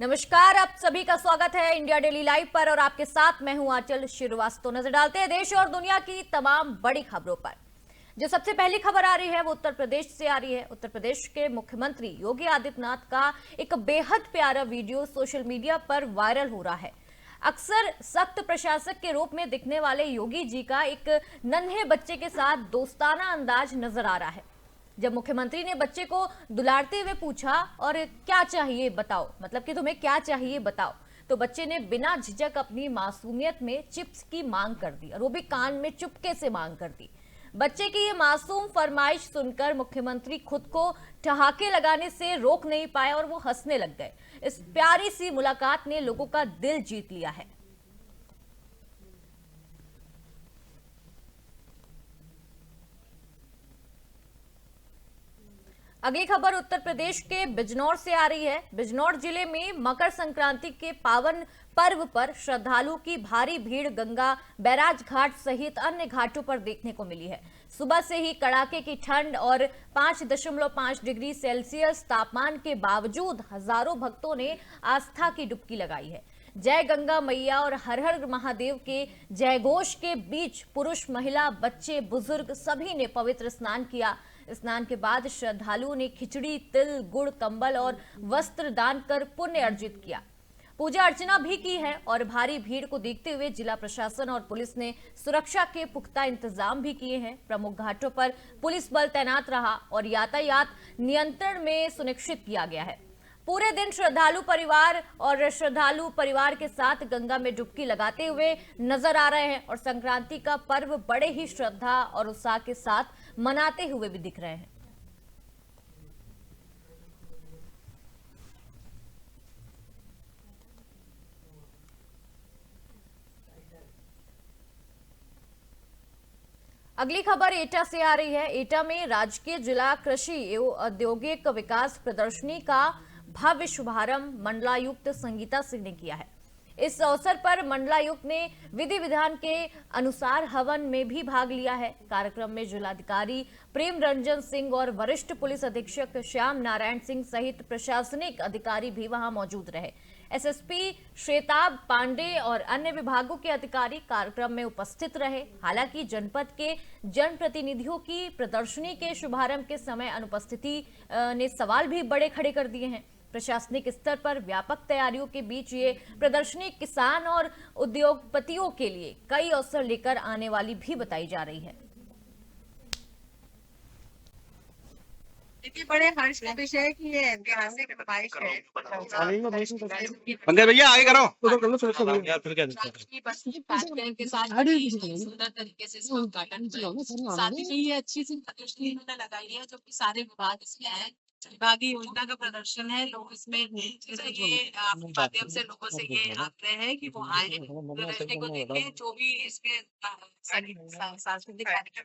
नमस्कार, आप सभी का स्वागत है इंडिया डेली लाइव पर और आपके साथ मैं हूं आंचल श्रीवास्तव। नजर डालते हैं देश और दुनिया की तमाम बड़ी खबरों पर। जो सबसे पहली खबर आ रही है वो उत्तर प्रदेश से आ रही है। उत्तर प्रदेश के मुख्यमंत्री योगी आदित्यनाथ का एक बेहद प्यारा वीडियो सोशल मीडिया पर वायरल हो रहा है। अक्सर सख्त प्रशासक के रूप में दिखने वाले योगी जी का एक नन्हे बच्चे के साथ दोस्ताना अंदाज नजर आ रहा है। जब मुख्यमंत्री ने बच्चे को दुलारते हुए पूछा और क्या चाहिए बताओ, मतलब कि तुम्हें क्या चाहिए बताओ, तो बच्चे ने बिना झिझक अपनी मासूमियत में चिप्स की मांग कर दी और वो भी कान में चुपके से मांग कर दी। बच्चे की ये मासूम फरमाइश सुनकर मुख्यमंत्री खुद को ठहाके लगाने से रोक नहीं पाए और वो हंसने लग गए। इस प्यारी सी मुलाकात ने लोगों का दिल जीत लिया है। अगली खबर उत्तर प्रदेश के बिजनौर से आ रही है। बिजनौर जिले में मकर संक्रांति के पावन पर्व पर श्रद्धालुओं की भारी भीड़ गंगा बैराज घाट सहित अन्य घाटों पर देखने को मिली है। सुबह से ही कड़ाके की ठंड और 5.5 डिग्री सेल्सियस तापमान के बावजूद हजारों भक्तों ने आस्था की डुबकी लगाई है। जय गंगा मैया और हर हर महादेव के जयघोष के बीच पुरुष, महिला, बच्चे, बुजुर्ग सभी ने पवित्र स्नान किया। स्नान के बाद श्रद्धालुओं ने खिचड़ी, तिल, गुड़, कंबल और वस्त्र दान कर पुण्य अर्जित किया। पूजा अर्चना भी की है और भारी भीड़ को देखते हुए जिला प्रशासन और पुलिस ने सुरक्षा के पुख्ता इंतजाम भी किए हैं। प्रमुख घाटों पर पुलिस बल तैनात रहा और यातायात नियंत्रण में सुनिश्चित किया गया है। पूरे दिन श्रद्धालु परिवार के साथ गंगा में डुबकी लगाते हुए नजर आ रहे हैं और संक्रांति का पर्व बड़े ही श्रद्धा और उत्साह के साथ मनाते हुए भी दिख रहे हैं। अगली खबर एटा से आ रही है। एटा में राजकीय जिला कृषि एवं औद्योगिक विकास प्रदर्शनी का भव्य शुभारंभ मंडलायुक्त संगीता सिंह ने किया है। इस अवसर पर मंडलायुक्त ने विधि विधान के अनुसार हवन में भी भाग लिया है। कार्यक्रम में जिलाधिकारी प्रेम रंजन सिंह और वरिष्ठ पुलिस अधीक्षक श्याम नारायण सिंह सहित प्रशासनिक अधिकारी भी वहां मौजूद रहे। एसएसपी श्वेताब पांडे और अन्य विभागों के अधिकारी कार्यक्रम में उपस्थित रहे। हालांकि जनपद के जनप्रतिनिधियों की प्रदर्शनी के शुभारंभ के समय अनुपस्थिति ने सवाल भी बड़े खड़े कर दिए हैं। प्रशासनिक स्तर पर व्यापक तैयारियों के बीच ये प्रदर्शनी किसान और उद्योगपतियों के लिए कई अवसर लेकर आने वाली भी बताई जा रही है। बड़े हर्ष का विषय है कि ये ऐतिहासिक नुमाइश है। पंकज भैया आगे करो। के साथ सुंदर तरीके से इसका उद्घाटन किया। साथ ही में ये अच्छी सी प्रदर्शनी इन्होंने लगाई है जो कि सारे विभाग इसमें है। विभागीय योजना का प्रदर्शन है। लोग इसमें ये माध्यम से लोगों से ये आग्रह है कि वो आए प्रदर्शनी को देखें। जो भी इसमें सांस्कृतिक कार्यक्रम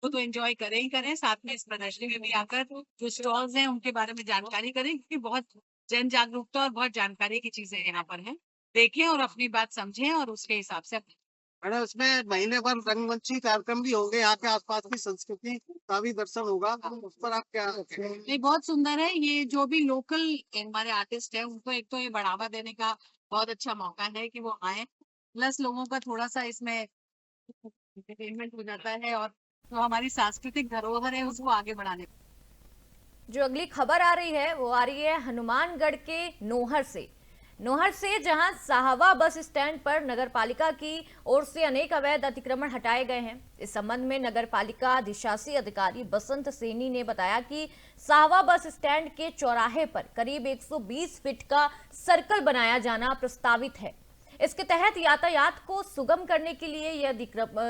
वो तो एंजॉय करें ही करें, साथ में इस प्रदर्शनी में भी आकर जो स्टॉल्स हैं उनके बारे में जानकारी करें, क्योंकि बहुत जन जागरूकता और बहुत जानकारी की चीजें यहाँ पर हैं। देखें और अपनी बात समझें और उसके हिसाब से मैडम इसमें महीने भर रंगमंची कार्यक्रम भी होंगे। यहाँ के आसपास की संस्कृति का भी दर्शन होगा। उस पर आप क्या? ये बहुत सुंदर है। ये जो भी लोकल हमारे आर्टिस्ट है उनको एक तो ये बढ़ावा देने का बहुत अच्छा मौका है कि वो आए, प्लस लोगों का थोड़ा सा इसमें एंटरटेनमेंट हो जाता है और तो हमारी सांस्कृतिक धरोहर है उसको आगे बढ़ाने। जो अगली खबर आ रही है वो आ रही है हनुमानगढ़ के नोहर से, जहां साहवा बस स्टैंड पर नगर पालिका की ओर से अनेक अवैध अतिक्रमण हटाए गए हैं। इस संबंध में नगर पालिका अधिशासी अधिकारी बसंत सेनी ने बताया कि साहवा बस स्टैंड के चौराहे पर करीब 120 फीट का सर्कल बनाया जाना प्रस्तावित है। इसके तहत यातायात को सुगम करने के लिए यह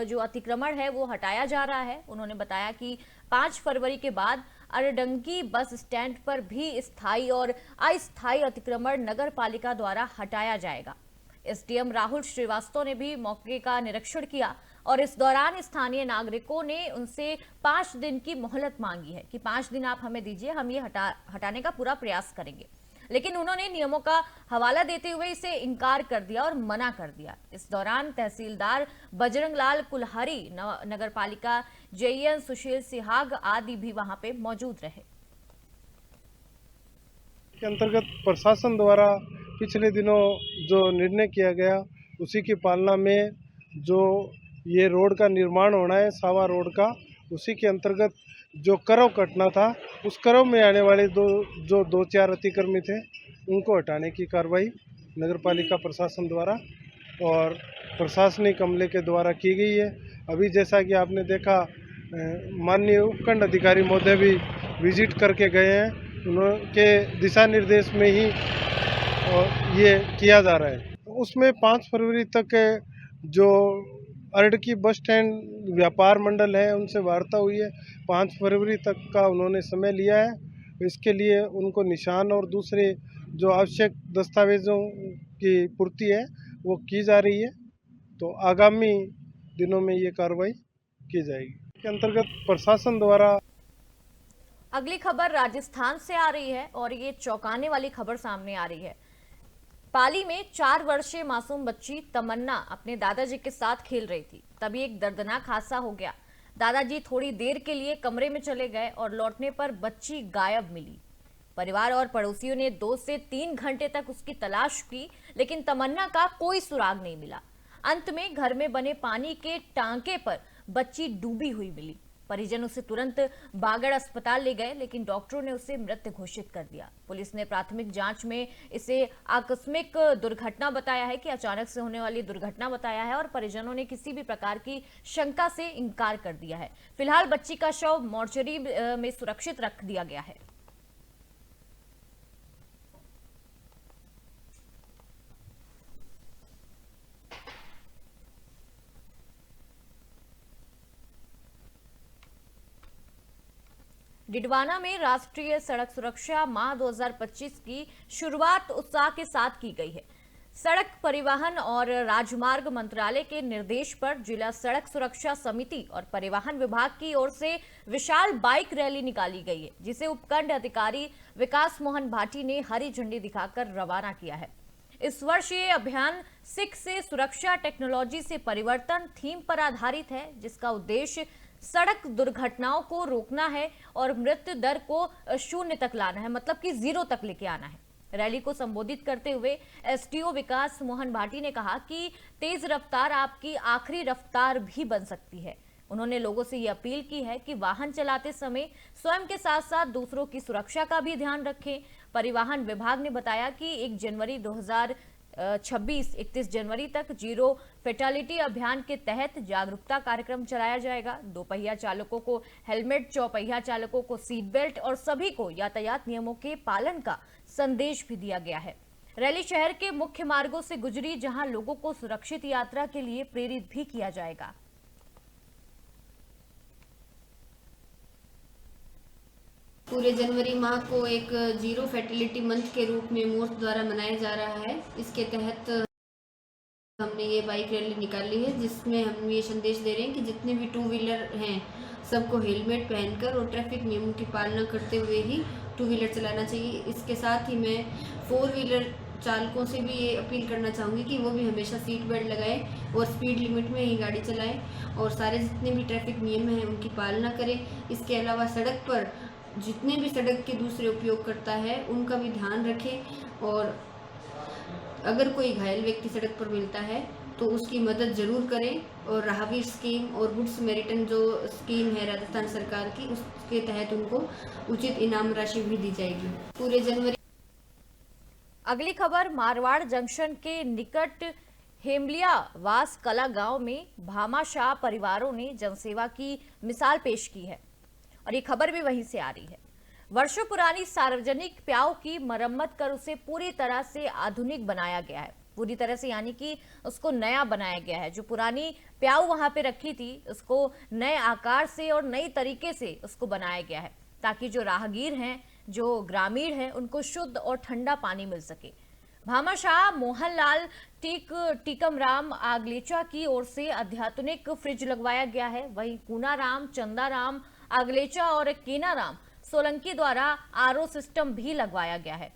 जो अतिक्रमण है वो हटाया जा रहा है। उन्होंने बताया कि 5 फरवरी के बाद अरडंगी बस स्टैंड पर भी स्थायी और अस्थायी अतिक्रमण नगर पालिका द्वारा हटाया जाएगा। एसडीएम राहुल श्रीवास्तव ने भी मौके का निरीक्षण किया और इस दौरान स्थानीय नागरिकों ने उनसे 5 दिन की मोहलत मांगी है कि 5 दिन आप हमें दीजिए, हम ये हटाने का पूरा प्रयास करेंगे। लेकिन उन्होंने नियमों का हवाला देते हुए इसे इनकार कर दिया और मना कर दिया। इस दौरान तहसीलदार बजरंगलाल कुल्हारी, नगर पालिका जेईएन सुशील सिहाग आदि भी वहां पे मौजूद रहे। के अंतर्गत प्रशासन द्वारा पिछले दिनों जो निर्णय किया गया उसी की पालना में जो ये रोड का निर्माण होना है सावा रोड का, उसी के अंतर्गत जो करव कटना था उस करव में आने वाले दो चार अतिक्रमित थे उनको हटाने की कार्रवाई नगरपालिका प्रशासन द्वारा और प्रशासनिक अमले के द्वारा की गई है। अभी जैसा कि आपने देखा माननीय उपखंड अधिकारी महोदय भी विजिट करके गए हैं, उनके दिशा निर्देश में ही ये किया जा रहा है। उसमें 5 फरवरी तक जो अरडकी बस स्टैंड व्यापार मंडल है उनसे वार्ता हुई है, 5 फरवरी तक का उन्होंने समय लिया है। इसके लिए उनको निशान और दूसरे जो आवश्यक दस्तावेजों की पूर्ति है वो की जा रही है, तो आगामी दिनों में ये कार्रवाई की जाएगी। के अंतर्गत प्रशासन द्वारा अगली खबर राजस्थान से आ रही है और ये चौंकाने वाली खबर सामने आ रही है। पाली में 4 वर्षीय मासूम बच्ची तमन्ना अपने दादाजी के साथ खेल रही थी, तभी एक दर्दनाक हादसा हो गया। दादाजी थोड़ी देर के लिए कमरे में चले गए और लौटने पर बच्ची गायब मिली। परिवार और पड़ोसियों ने 2 से 3 घंटे तक उसकी तलाश की, लेकिन तमन्ना का कोई सुराग नहीं मिला। अंत में घर में बने पानी के टांके पर बच्ची डूबी हुई मिली। परिजन उसे तुरंत बागड़ अस्पताल ले गए, लेकिन डॉक्टरों ने उसे मृत घोषित कर दिया। पुलिस ने प्राथमिक जांच में इसे आकस्मिक दुर्घटना बताया है कि अचानक से होने वाली दुर्घटना बताया है और परिजनों ने किसी भी प्रकार की शंका से इनकार कर दिया है। फिलहाल बच्ची का शव मोर्चरी में सुरक्षित रख दिया गया है। डिडवाना में राष्ट्रीय सड़क सुरक्षा माह 2025 की शुरुआत उत्साह के साथ की गई है। सड़क परिवहन और राजमार्ग मंत्रालय के निर्देश पर जिला सड़क सुरक्षा समिति और परिवहन विभाग की ओर से विशाल बाइक रैली निकाली गई है, जिसे उपखंड अधिकारी विकास मोहन भाटी ने हरी झंडी दिखाकर रवाना किया है। इस वर्ष ये अभियान सिख से सुरक्षा टेक्नोलॉजी से परिवर्तन थीम पर आधारित है, जिसका उद्देश्य सड़क दुर्घटनाओं को रोकना है और मृत्यु दर को 0 तक लाना है, मतलब कि 0 तक लेके आना है। रैली को संबोधित करते हुए एसडीओ विकास मोहन भाटी ने कहा कि तेज रफ्तार आपकी आखिरी रफ्तार भी बन सकती है। उन्होंने लोगों से ये अपील की है कि वाहन चलाते समय स्वयं के साथ साथ दूसरों की सुरक्षा का भी ध्यान रखें। परिवहन विभाग ने बताया कि 1 जनवरी 2026 31 जनवरी तक जीरो फेटालिटी अभियान के तहत जागरूकता कार्यक्रम चलाया जाएगा। 2 पहिया चालकों को हेलमेट, 4 पहिया चालकों को सीट बेल्ट और सभी को यातायात नियमों के पालन का संदेश भी दिया गया है। रैली शहर के मुख्य मार्गों से गुजरी, जहां लोगों को सुरक्षित यात्रा के लिए प्रेरित भी किया जाएगा। पूरे जनवरी माह को एक जीरो फैटिलिटी मंथ के रूप में मोर्च द्वारा मनाया जा रहा है। इसके तहत हमने ये बाइक रैली निकाली है, जिसमें हम ये संदेश दे रहे हैं कि जितने भी 2 व्हीलर हैं सबको हेलमेट पहनकर और ट्रैफिक नियमों की पालना करते हुए ही 2 व्हीलर चलाना चाहिए। इसके साथ ही मैं 4 व्हीलर चालकों से भी ये अपील करना चाहूँगी कि वो भी हमेशा सीट बेल्ट लगाएं और स्पीड लिमिट में ही गाड़ी चलाएं और सारे जितने भी ट्रैफिक नियम हैं उनकी पालना करें। इसके अलावा सड़क पर जितने भी सड़क के दूसरे उपयोग करता है उनका भी ध्यान रखें और अगर कोई घायल व्यक्ति सड़क पर मिलता है तो उसकी मदद जरूर करें। और राहगीर स्कीम और गुड समैरिटन जो स्कीम है राजस्थान सरकार की, उसके तहत उनको उचित इनाम राशि भी दी जाएगी। पूरे जनवरी। अगली खबर मारवाड़ जंक्शन के निकट हेमलिया वास कला गांव में भामाशाह परिवारों ने जनसेवा की मिसाल पेश की है और ये खबर भी वहीं से आ रही है। वर्षों पुरानी सार्वजनिक प्याऊ की मरम्मत कर उसे पूरी तरह से आधुनिक बनाया गया है। पूरी तरह से यानी कि उसको नया बनाया गया है। जो पुरानी प्याऊ वहां पे रखी थी उसको नए आकार से और नई तरीके से उसको बनाया गया है, ताकि जो राहगीर हैं, जो ग्रामीण हैं, उनको शुद्ध और ठंडा पानी मिल सके। भामाशाह मोहनलाल टीकमराम आगलेचा की ओर से अत्याधुनिक फ्रिज लगवाया गया है। वहीं कूनाराम, चंदाराम आगलेचा और केनाराम सोलंकी द्वारा आरओ सिस्टम भी लगवाया गया है।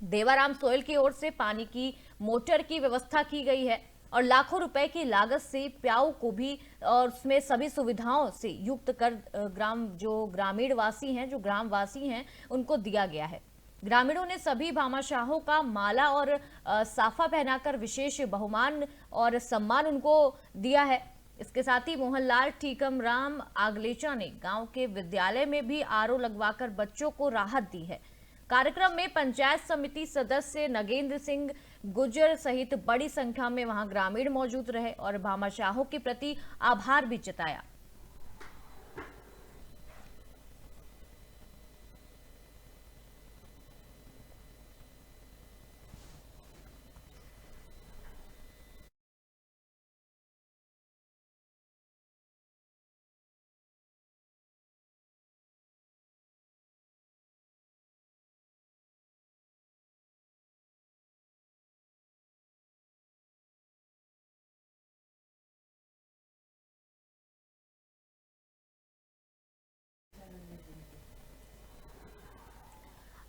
देवाराम सोयल की ओर से पानी की मोटर की व्यवस्था की गई है और लाखों रुपए की लागत से प्याऊ को भी और उसमें सभी सुविधाओं से युक्त कर ग्रामीण वासी हैं, जो ग्रामवासी हैं, उनको दिया गया है। ग्रामीणों ने सभी भामाशाहों का माला और साफा पहनाकर विशेष बहुमान और सम्मान उनको दिया है। इसके साथ ही मोहनलाल टीकम राम आगलेचा ने गांव के विद्यालय में भी आरओ लगवाकर बच्चों को राहत दी है। कार्यक्रम में पंचायत समिति सदस्य नगेंद्र सिंह गुर्जर सहित बड़ी संख्या में वहां ग्रामीण मौजूद रहे और भामाशाहों के प्रति आभार भी जताया।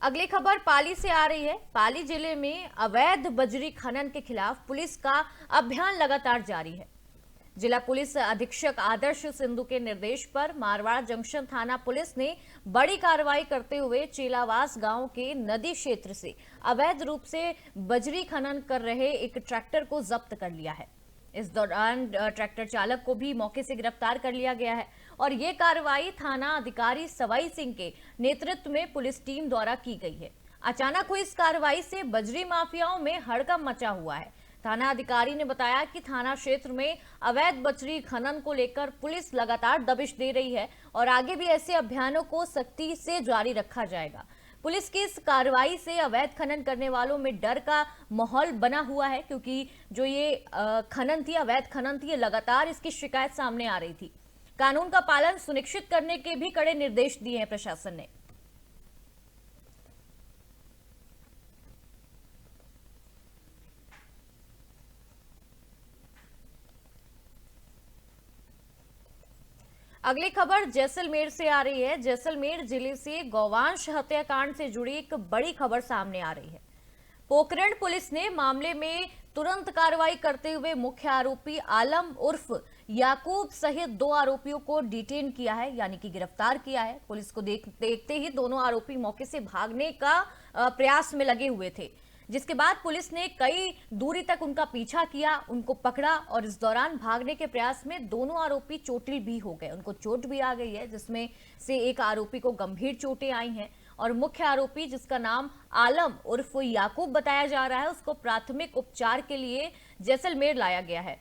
अगली खबर पाली से आ रही है। पाली जिले में अवैध बजरी खनन के खिलाफ पुलिस का अभियान लगातार जारी है। जिला पुलिस अधीक्षक आदर्श सिंधु के निर्देश पर मारवाड़ जंक्शन थाना पुलिस ने बड़ी कार्रवाई करते हुए चेलावास गांव के नदी क्षेत्र से अवैध रूप से बजरी खनन कर रहे एक ट्रैक्टर को जब्त कर लिया है। इस दौरान ट्रैक्टर चालक को भी मौके से गिरफ्तार कर लिया गया है और ये कार्रवाई थाना अधिकारी सवाई सिंह के नेतृत्व में पुलिस टीम द्वारा की गई है। अचानक हुई इस कार्रवाई से बजरी माफियाओं में हड़कंप मचा हुआ है। थाना अधिकारी ने बताया कि थाना क्षेत्र में अवैध बजरी खनन को लेकर पुलिस लगातार दबिश दे रही है और आगे भी ऐसे अभियानों को सख्ती से जारी रखा जाएगा। पुलिस की इस कार्रवाई से अवैध खनन करने वालों में डर का माहौल बना हुआ है, क्योंकि जो ये खनन थी, अवैध खनन थी, ये लगातार इसकी शिकायत सामने आ रही थी। कानून का पालन सुनिश्चित करने के भी कड़े निर्देश दिए हैं प्रशासन ने। अगली खबर जैसलमेर से आ रही है। जैसलमेर जिले से गौवंश हत्याकांड से जुड़ी एक बड़ी खबर सामने आ रही है। पोखरण पुलिस ने मामले में तुरंत कार्रवाई करते हुए मुख्य आरोपी आलम उर्फ याकूब सहित 2 आरोपियों को डिटेन किया है, यानी कि गिरफ्तार किया है। पुलिस को देखते ही दोनों आरोपी मौके से भागने का प्रयास में लगे हुए थे, जिसके बाद पुलिस ने कई दूरी तक उनका पीछा किया, उनको पकड़ा और इस दौरान भागने के प्रयास में दोनों आरोपी चोटिल भी हो गए। उनको चोट भी आ गई है, जिसमें से एक आरोपी को गंभीर चोटें आई हैं और मुख्य आरोपी, जिसका नाम आलम उर्फ याकूब बताया जा रहा है, उसको प्राथमिक उपचार के लिए जैसलमेर लाया गया है,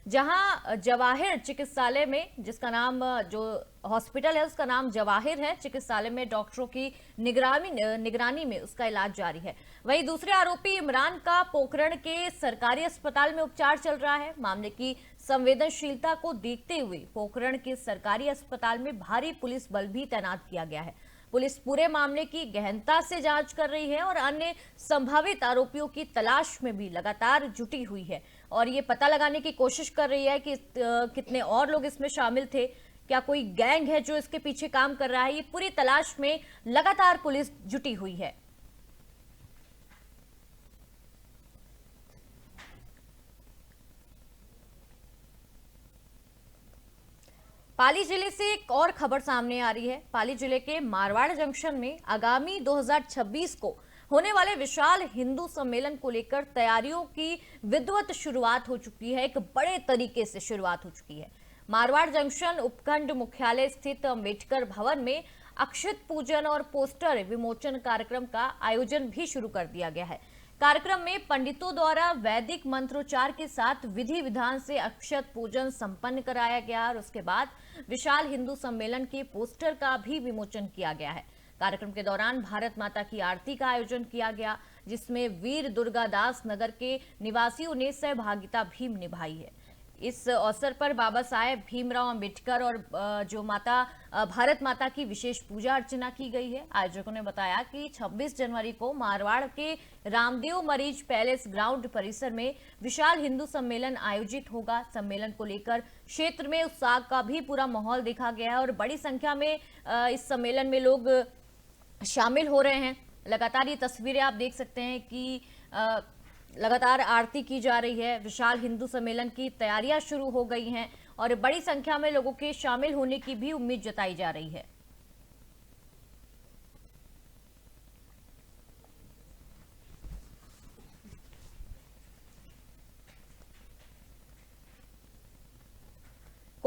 जहां जवाहिर चिकित्सालय में, जिसका नाम, जो हॉस्पिटल है उसका नाम जवाहिर है चिकित्सालय में, डॉक्टरों की निगरानी में उसका इलाज जारी है। वहीं दूसरे आरोपी इमरान का पोखरण के सरकारी अस्पताल में उपचार चल रहा है। मामले की संवेदनशीलता को देखते हुए पोखरण के सरकारी अस्पताल में भारी पुलिस बल भी तैनात किया गया है। पुलिस पूरे मामले की गहनता से जांच कर रही है और अन्य संभावित आरोपियों की तलाश में भी लगातार जुटी हुई है और ये पता लगाने की कोशिश कर रही है कि कितने और लोग इसमें शामिल थे, क्या कोई गैंग है जो इसके पीछे काम कर रहा है। ये पूरी तलाश में लगातार पुलिस जुटी हुई है। पाली जिले से एक और खबर सामने आ रही है। पाली जिले के मारवाड़ जंक्शन में आगामी 2026 को होने वाले विशाल हिंदू सम्मेलन को लेकर तैयारियों की विधिवत शुरुआत हो चुकी है। एक बड़े तरीके से शुरुआत हो चुकी है। मारवाड़ जंक्शन उपखंड मुख्यालय स्थित अम्बेडकर भवन में अक्षत पूजन और पोस्टर विमोचन कार्यक्रम का आयोजन भी शुरू कर दिया गया है। कार्यक्रम में पंडितों द्वारा वैदिक मंत्रोच्चार के साथ विधि विधान से अक्षत पूजन संपन्न कराया गया और उसके बाद विशाल हिंदू सम्मेलन के पोस्टर का भी विमोचन किया गया है। कार्यक्रम के दौरान भारत माता की आरती का आयोजन किया गया, जिसमें वीर दुर्गादास नगर के निवासियों ने सहभागिता भी निभाई है। इस अवसर पर बाबा साहेब भीमराव अंबेडकर और जो माता भारत माता की विशेष पूजा अर्चना की गई है। आयोजकों ने बताया कि 26 जनवरी को मारवाड़ के रामदेव मरीज पैलेस ग्राउंड परिसर में विशाल हिंदू सम्मेलन आयोजित होगा। सम्मेलन को लेकर क्षेत्र में उत्साह का भी पूरा माहौल देखा गया है और बड़ी संख्या में इस सम्मेलन में लोग शामिल हो रहे हैं। लगातार ये तस्वीरें आप देख सकते हैं कि लगातार आरती की जा रही है। विशाल हिंदू सम्मेलन की तैयारियां शुरू हो गई हैं और बड़ी संख्या में लोगों के शामिल होने की भी उम्मीद जताई जा रही है।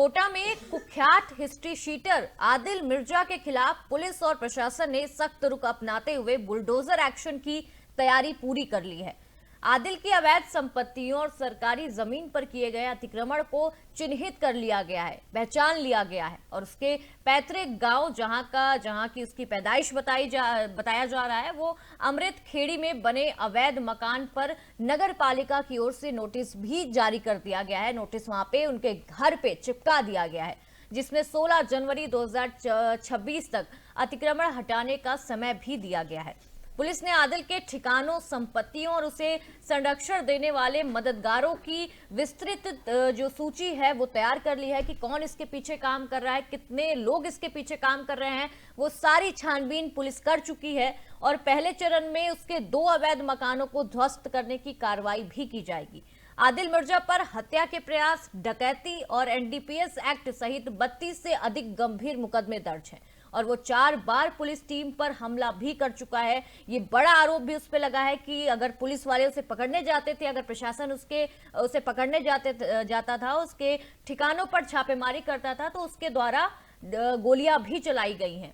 कोटा में कुख्यात हिस्ट्री शीटर आदिल मिर्जा के खिलाफ पुलिस और प्रशासन ने सख्त रुख अपनाते हुए बुलडोजर एक्शन की तैयारी पूरी कर ली है। आदिल की अवैध संपत्तियों और सरकारी जमीन पर किए गए अतिक्रमण को चिन्हित कर लिया गया है, पहचान लिया गया है और उसके पैतृक गांव जहां की उसकी पैदाइश बताया जा रहा है, वो अमृत खेड़ी में बने अवैध मकान पर नगर पालिका की ओर से नोटिस भी जारी कर दिया गया है। नोटिस वहां पे उनके घर पे चिपका दिया गया है, जिसमें 16 जनवरी 2026 तक अतिक्रमण हटाने का समय भी दिया गया है। पुलिस ने आदिल के ठिकानों, संपत्तियों और उसे संरक्षण देने वाले मददगारों की विस्तृत जो सूची है वो तैयार कर ली है कि कौन इसके पीछे काम कर रहा है, कितने लोग इसके पीछे काम कर रहे हैं। वो सारी छानबीन पुलिस कर चुकी है और पहले चरण में उसके 2 अवैध मकानों को ध्वस्त करने की कार्रवाई भी की जाएगी। आदिल मिर्जा पर हत्या के प्रयास, डकैती और एनडीपीएस एक्ट सहित 32 से अधिक गंभीर मुकदमे दर्ज हैं और वो 4 बार पुलिस टीम पर हमला भी कर चुका है। ये बड़ा आरोप भी उस पे लगा है कि अगर पुलिस वाले उसे पकड़ने जाते थे, अगर प्रशासन उसे पकड़ने जाता था, उसके ठिकानों पर छापेमारी करता था, तो उसके द्वारा गोलियां भी चलाई गई हैं।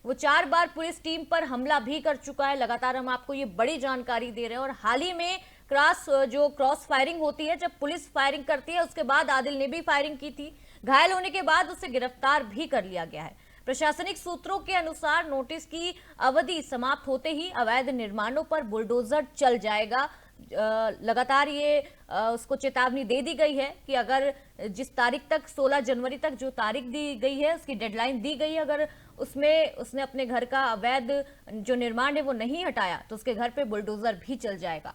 वो 4 बार पुलिस टीम पर हमला भी कर चुका है। लगातार हम आपको ये बड़ी जानकारी दे रहे हैं और हाल ही में क्रॉस फायरिंग होती है, जब पुलिस फायरिंग करती है, उसके बाद आदिल ने भी फायरिंग की थी। घायल होने के बाद उसे गिरफ्तार भी कर लिया गया है। प्रशासनिक सूत्रों के अनुसार नोटिस की अवधि समाप्त होते ही अवैध निर्माणों पर बुलडोजर चल जाएगा। लगातार ये उसको चेतावनी दे दी गई है कि अगर जिस तारीख तक 16 जनवरी तक जो तारीख दी गई है, उसकी डेडलाइन दी गई है, अगर उसमें उसने अपने घर का अवैध जो निर्माण है वो नहीं हटाया तो उसके घर पे बुलडोजर भी चल जाएगा।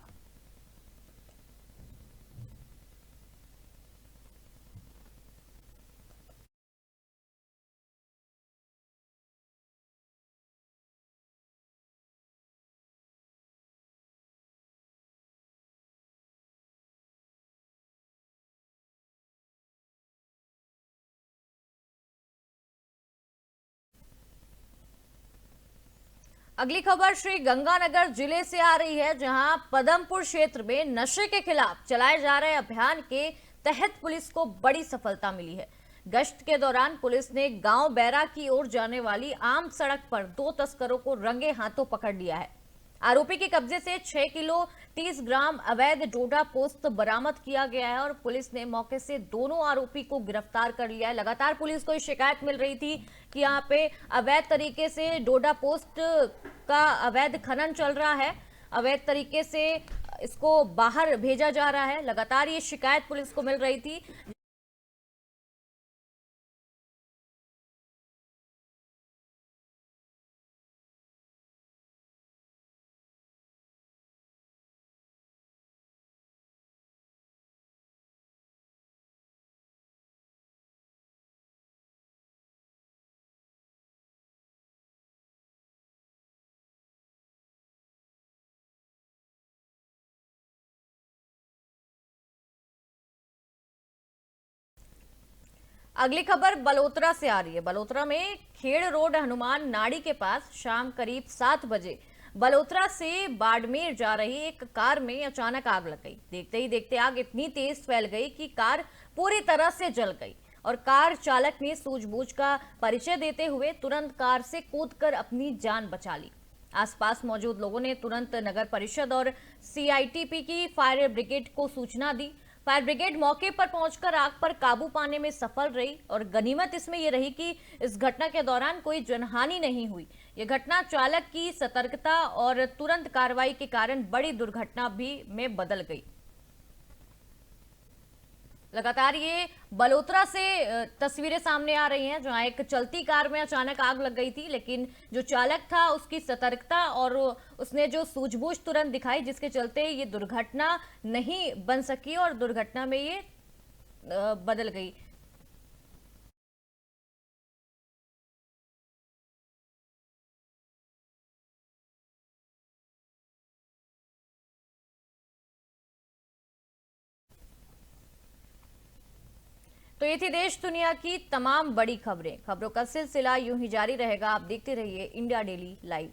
अगली खबर श्री गंगानगर जिले से आ रही है, जहां पदमपुर क्षेत्र में नशे के खिलाफ चलाए जा रहे अभियान के तहत पुलिस को बड़ी सफलता मिली है। गश्त के दौरान पुलिस ने गांव बैरा की ओर जाने वाली आम सड़क पर 2 तस्करों को रंगे हाथों पकड़ लिया है। आरोपी के कब्जे से 6 किलो 30 ग्राम अवैध डोडा पोस्त बरामद किया गया है और पुलिस ने मौके से दोनों आरोपी को गिरफ्तार कर लिया है। लगातार पुलिस को शिकायत मिल रही थी कि यहाँ पे अवैध तरीके से डोडा पोस्ट का अवैध खनन चल रहा है, अवैध तरीके से इसको बाहर भेजा जा रहा है। लगातार ये शिकायत पुलिस को मिल रही थी। अगली खबर बलोत्रा से आ रही है। बलोत्रा में खेड़ रोड हनुमान नाड़ी के पास शाम करीब 7 बजे बलोत्रा से बाड़मेर जा रही एक कार में अचानक आग लग गई। देखते ही देखते आग इतनी तेज फैल गई कि कार पूरी तरह से जल गई और कार चालक ने सूझबूझ का परिचय देते हुए तुरंत कार से कूदकर अपनी जान बचा ली। आसपास मौजूद लोगों ने तुरंत नगर परिषद और सीआईटीपी की फायर ब्रिगेड को सूचना दी। फायर ब्रिगेड मौके पर पहुंचकर आग पर काबू पाने में सफल रही और गनीमत इसमें यह रही कि इस घटना के दौरान कोई जनहानि नहीं हुई। यह घटना चालक की सतर्कता और तुरंत कार्रवाई के कारण बड़ी दुर्घटना में बदल गई। लगातार ये बलोत्रा से तस्वीरें सामने आ रही हैं, जहां एक चलती कार में अचानक आग लग गई थी, लेकिन जो चालक था उसकी सतर्कता और उसने जो सूझबूझ तुरंत दिखाई, जिसके चलते ये दुर्घटना नहीं बन सकी और दुर्घटना में ये बदल गई। तो ये थी देश दुनिया की तमाम बड़ी खबरों का सिलसिला यूं ही जारी रहेगा। आप देखते रहिए इंडिया डेली लाइव।